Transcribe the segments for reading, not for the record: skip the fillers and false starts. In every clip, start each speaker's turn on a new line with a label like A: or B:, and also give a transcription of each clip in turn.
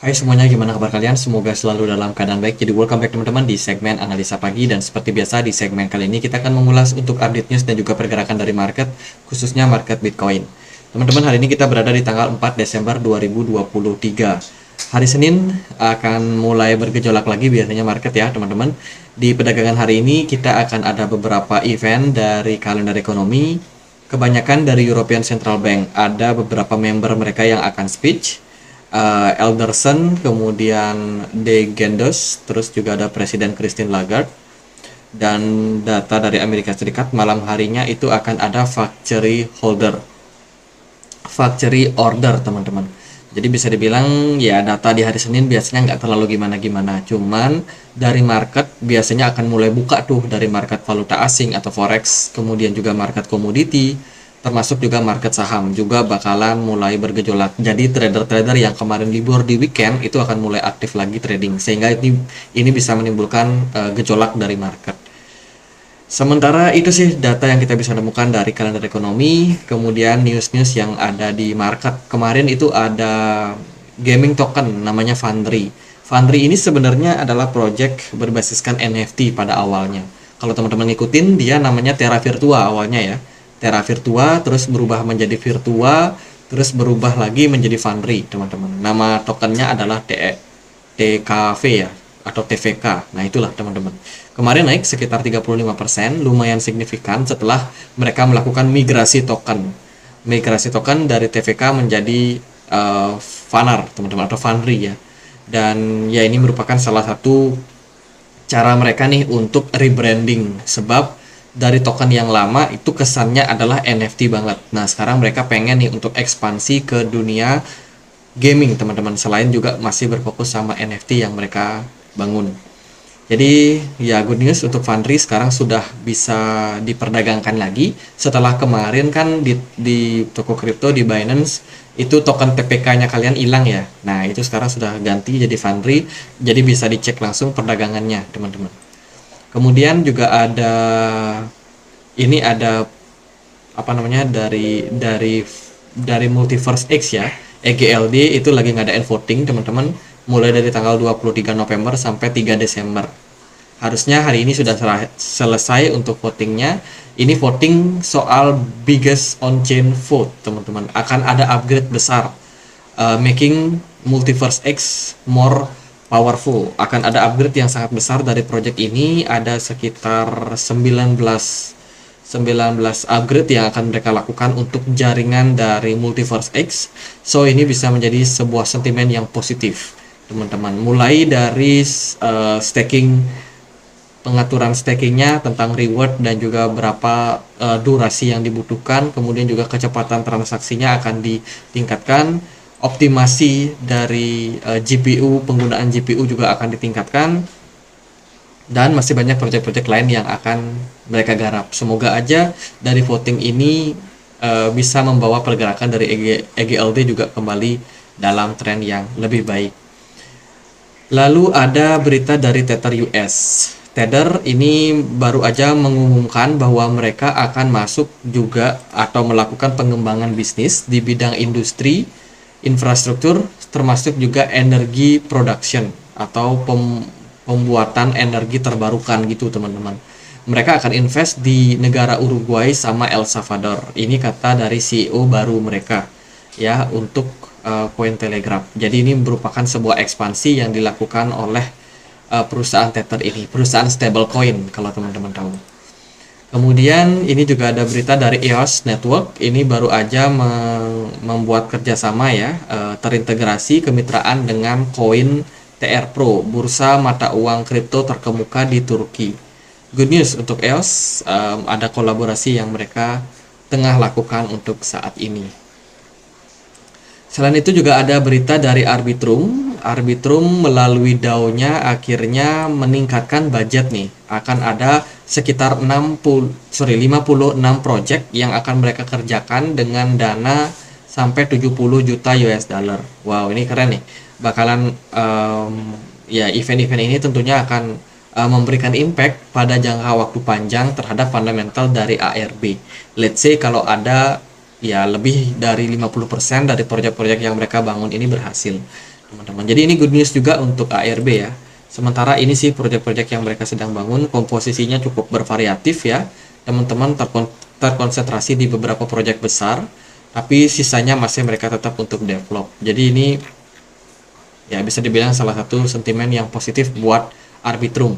A: Hai semuanya, gimana kabar kalian? Semoga selalu dalam keadaan baik. Jadi welcome back teman-teman di segmen Analisa Pagi. Dan seperti biasa di segmen kali ini kita akan mengulas untuk update news dan juga pergerakan dari market, khususnya market Bitcoin. Teman-teman, hari ini kita berada di tanggal 4 Desember 2023. Hari Senin akan mulai bergejolak lagi biasanya market ya teman-teman. Di perdagangan hari ini kita akan ada beberapa event dari kalender ekonomi. Kebanyakan dari European Central Bank. Ada beberapa member mereka yang akan speech. Elderson, kemudian De Gendos, terus juga ada Presiden Christine Lagarde, dan data dari Amerika Serikat malam harinya itu akan ada factory order teman-teman. Jadi bisa dibilang ya data di hari Senin biasanya nggak terlalu gimana-gimana, cuman dari market biasanya akan mulai buka tuh dari market valuta asing atau forex, kemudian juga market komoditi, termasuk juga market saham juga bakalan mulai bergejolak. Jadi trader-trader yang kemarin libur di weekend itu akan mulai aktif lagi trading, sehingga ini bisa menimbulkan gejolak dari market. Sementara itu sih data yang kita bisa temukan dari kalender ekonomi, kemudian news-news yang ada di market. Kemarin itu ada gaming token namanya Fundry. Fundry ini sebenarnya adalah project berbasiskan NFT pada awalnya. Kalau teman-teman ngikutin, dia namanya Terra Virtua awalnya ya. Terra Virtua terus berubah menjadi Virtua, terus berubah lagi menjadi Fundry, teman-teman. Nama tokennya adalah TKV ya, atau TVK. Nah, itulah teman-teman. Kemarin naik sekitar 35%, lumayan signifikan setelah mereka melakukan migrasi token. Migrasi token dari TVK menjadi Funar, teman-teman, atau Fundry ya. Dan ya ini merupakan salah satu cara mereka nih untuk rebranding, sebab dari token yang lama itu kesannya adalah NFT banget. Nah, sekarang mereka pengen nih untuk ekspansi ke dunia gaming, teman-teman. Selain juga masih berfokus sama NFT yang mereka bangun. Jadi ya good news untuk Fundry sekarang sudah bisa diperdagangkan lagi setelah kemarin kan di toko kripto di Binance itu token TPK-nya kalian hilang ya. Nah, itu sekarang sudah ganti jadi Fundry, jadi bisa dicek langsung perdagangannya, teman-teman. Kemudian juga ada apa namanya dari Multiverse X ya, EGLD itu lagi ngadain voting, teman-teman, mulai dari tanggal 23 November sampai 3 Desember. Harusnya hari ini sudah selesai untuk votingnya. Ini voting soal biggest on-chain vote, teman-teman. Akan ada upgrade besar, making Multiverse X more powerful. Akan ada upgrade yang sangat besar dari project ini. Ada sekitar 19 upgrade yang akan mereka lakukan untuk jaringan dari Multiverse X. So ini bisa menjadi sebuah sentimen yang positif, teman-teman. Mulai dari pengaturan stakingnya, tentang reward dan juga berapa durasi yang dibutuhkan, kemudian juga kecepatan transaksinya akan ditingkatkan, optimasi dari GPU, penggunaan GPU juga akan ditingkatkan, dan masih banyak proyek-proyek lain yang akan mereka garap. Semoga aja dari voting ini bisa membawa pergerakan dari EGLD juga kembali dalam tren yang lebih baik. Lalu ada berita dari Tether US. Tether ini baru aja mengumumkan bahwa mereka akan masuk juga atau melakukan pengembangan bisnis di bidang industri, infrastruktur, termasuk juga energi production atau pembuatan energi terbarukan gitu, teman-teman. Mereka akan invest di negara Uruguay sama El Salvador. Ini kata dari CEO baru mereka ya untuk Cointelegraph. Jadi ini merupakan sebuah ekspansi yang dilakukan oleh perusahaan Tether ini, perusahaan stablecoin kalau teman-teman tahu. Kemudian ini juga ada berita dari EOS Network. Ini baru aja membuat kerjasama ya, terintegrasi kemitraan dengan Coin TR Pro, bursa mata uang kripto terkemuka di Turki. Good news untuk EOS, ada kolaborasi yang mereka tengah lakukan untuk saat ini. Selain itu juga ada berita dari Arbitrum. Arbitrum melalui DAO-nya akhirnya meningkatkan budget nih. Akan ada sekitar 56 project yang akan mereka kerjakan dengan dana sampai 70 juta US dollar. Wow, ini keren nih. Bakalan ya event-event ini tentunya akan memberikan impact pada jangka waktu panjang terhadap fundamental dari ARB. Let's say kalau ada ya lebih dari 50% dari proyek-proyek yang mereka bangun ini berhasil, teman-teman. Jadi ini good news juga untuk ARB ya. Sementara ini sih proyek-proyek yang mereka sedang bangun, komposisinya cukup bervariatif ya. Teman-teman terkonsentrasi di beberapa proyek besar, tapi sisanya masih mereka tetap untuk develop. Jadi ini ya bisa dibilang salah satu sentimen yang positif buat Arbitrum.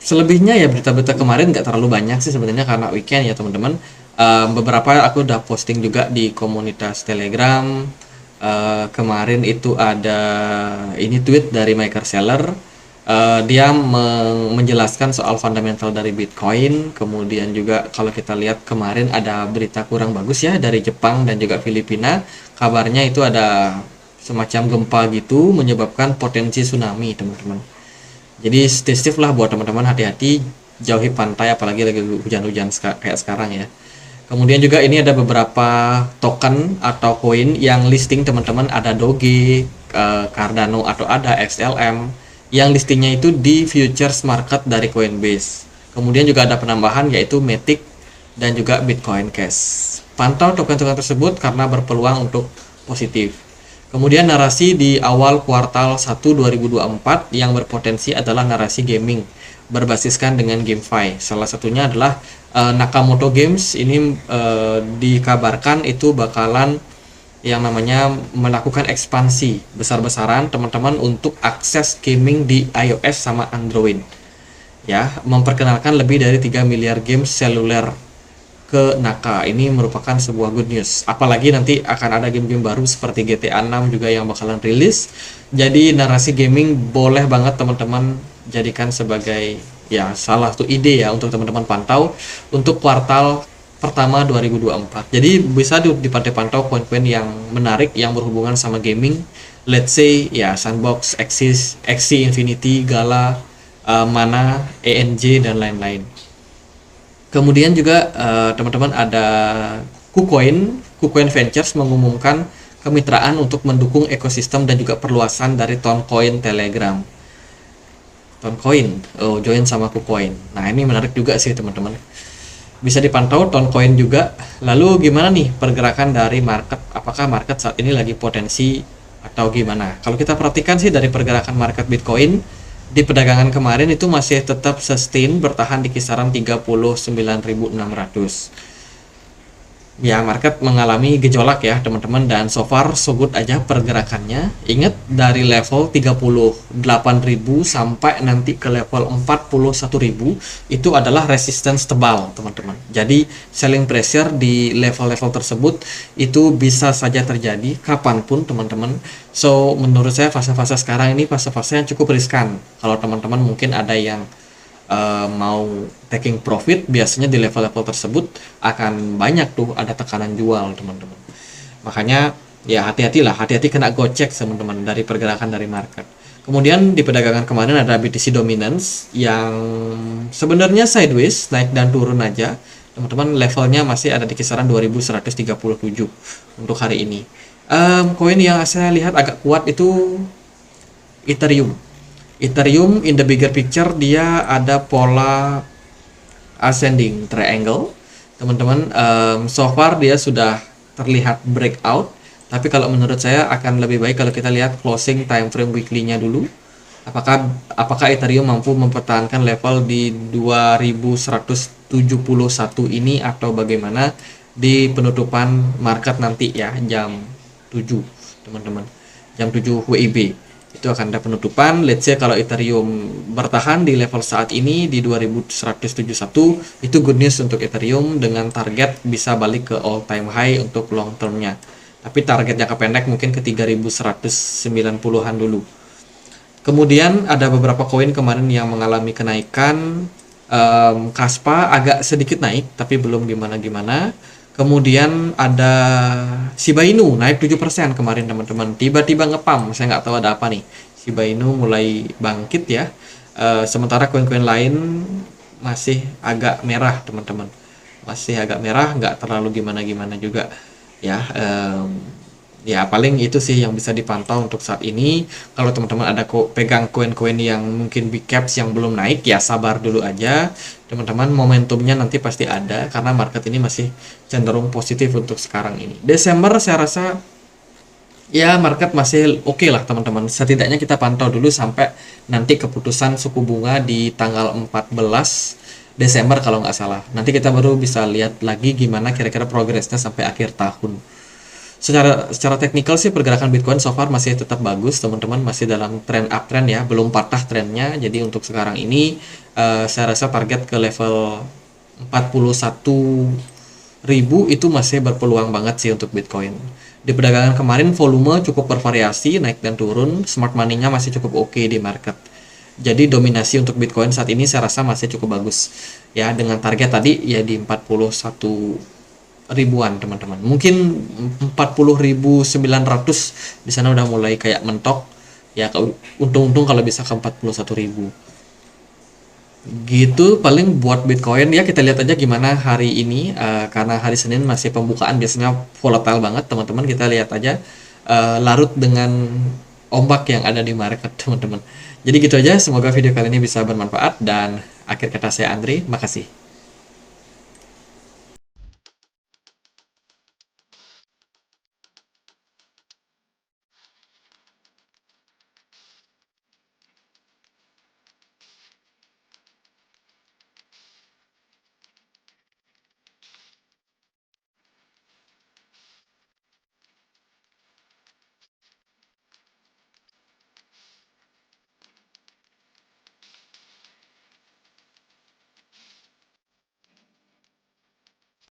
A: Selebihnya ya berita-berita kemarin nggak terlalu banyak sih sebenarnya karena weekend ya teman-teman. Beberapa aku udah posting juga di komunitas Telegram. Kemarin itu ada ini tweet dari Maker Seller. Dia menjelaskan soal fundamental dari Bitcoin. Kemudian juga kalau kita lihat kemarin ada berita kurang bagus ya dari Jepang dan juga Filipina. Kabarnya itu ada semacam gempa gitu menyebabkan potensi tsunami teman-teman. Jadi stay safe lah buat teman-teman, hati-hati, jauhi pantai apalagi lagi hujan-hujan kayak sekarang ya. Kemudian juga ini ada beberapa token atau koin yang listing teman-teman, ada Doge, Cardano atau ada XLM yang listingnya itu di futures market dari Coinbase. Kemudian juga ada penambahan yaitu Matic dan juga Bitcoin Cash. Pantau token-token tersebut karena berpeluang untuk positif. Kemudian narasi di awal kuartal 1 2024 yang berpotensi adalah narasi gaming berbasiskan dengan GameFi. Salah satunya adalah Nakamoto Games. Ini dikabarkan itu bakalan yang namanya melakukan ekspansi besar-besaran teman-teman untuk akses gaming di iOS sama Android. Ya, memperkenalkan lebih dari 3 miliar game seluler ke Naka. Ini merupakan sebuah good news. Apalagi nanti akan ada game-game baru seperti GTA 6 juga yang bakalan rilis. Jadi narasi gaming boleh banget teman-teman jadikan sebagai ya salah satu ide ya untuk teman-teman pantau untuk kuartal pertama 2024. Jadi bisa dipantau koin-koin yang menarik yang berhubungan sama gaming. Let's say ya Sandbox, Axie Infinity, Gala, Mana, ENJ dan lain-lain. Kemudian juga teman-teman ada KuCoin Ventures mengumumkan kemitraan untuk mendukung ekosistem dan juga perluasan dari Toncoin Telegram. Toncoin, join sama KuCoin. Nah ini menarik juga sih teman-teman. Bisa dipantau Toncoin juga. Lalu gimana nih pergerakan dari market? Apakah market saat ini lagi potensi atau gimana? Kalau kita perhatikan sih dari pergerakan market Bitcoin di perdagangan kemarin itu masih tetap sustain bertahan di kisaran 39.600. Ya, market mengalami gejolak ya teman-teman, dan so far so good aja pergerakannya. Ingat dari level 38.000 sampai nanti ke level 41.000 itu adalah resistance tebal teman-teman. Jadi selling pressure di level-level tersebut itu bisa saja terjadi kapanpun teman-teman. So menurut saya fase-fase sekarang ini fase-fase yang cukup riskan. Kalau teman-teman mungkin ada yang mau taking profit, biasanya di level-level tersebut akan banyak tuh ada tekanan jual teman-teman. Makanya ya hati-hati kena gocek teman-teman dari pergerakan dari market. Kemudian di perdagangan kemarin ada BTC Dominance yang sebenarnya sideways, naik dan turun aja teman-teman. Levelnya masih ada di kisaran 2137 untuk hari ini. Koin yang saya lihat agak kuat itu Ethereum. Ethereum in the bigger picture dia ada pola ascending triangle teman-teman. So far dia sudah terlihat breakout, tapi kalau menurut saya akan lebih baik kalau kita lihat closing time frame weekly-nya dulu. Apakah Ethereum mampu mempertahankan level di 2171 ini atau bagaimana di penutupan market nanti ya jam 7 teman-teman, jam 7 WIB itu akan ada penutupan. Let's say kalau Ethereum bertahan di level saat ini di 2171 itu good news untuk Ethereum dengan target bisa balik ke all time high untuk long termnya. Tapi target jangka pendek mungkin ke 3190-an dulu. Kemudian ada beberapa koin kemarin yang mengalami kenaikan. Kaspa agak sedikit naik tapi belum gimana-gimana. Kemudian ada Shiba Inu naik 7% kemarin teman-teman. Tiba-tiba ngepam, saya nggak tahu ada apa nih. Shiba Inu mulai bangkit ya. Sementara koin-koin lain masih agak merah teman-teman. Masih agak merah, nggak terlalu gimana-gimana juga ya. Ya paling itu sih yang bisa dipantau untuk saat ini. Kalau teman-teman ada pegang koin-koin yang mungkin big caps yang belum naik, ya sabar dulu aja teman-teman. Momentumnya nanti pasti ada karena market ini masih cenderung positif untuk sekarang ini. Desember saya rasa Ya, market masih oke lah teman-teman. Setidaknya kita pantau dulu sampai nanti keputusan suku bunga di tanggal 14 Desember kalau nggak salah. Nanti kita baru bisa lihat lagi gimana kira-kira progresnya sampai akhir tahun. Secara teknikal sih pergerakan Bitcoin so far masih tetap bagus teman-teman, masih dalam tren uptrend ya, belum patah trennya. Jadi untuk sekarang ini saya rasa target ke level 41.000 itu masih berpeluang banget sih untuk Bitcoin. Di perdagangan kemarin volume cukup bervariasi, naik dan turun, smart money-nya masih cukup oke di market. Jadi dominasi untuk Bitcoin saat ini saya rasa masih cukup bagus. Ya, dengan target tadi ya di 41 ribuan teman-teman. Mungkin 40.900 di sana udah mulai kayak mentok. Ya, untung-untung kalau bisa ke 41.000. Gitu paling buat Bitcoin ya, kita lihat aja gimana hari ini. Karena hari Senin masih pembukaan biasanya volatile banget teman-teman, kita lihat aja larut dengan ombak yang ada di market teman-teman. Jadi gitu aja, semoga video kali ini bisa bermanfaat dan akhir kata saya Andri, makasih.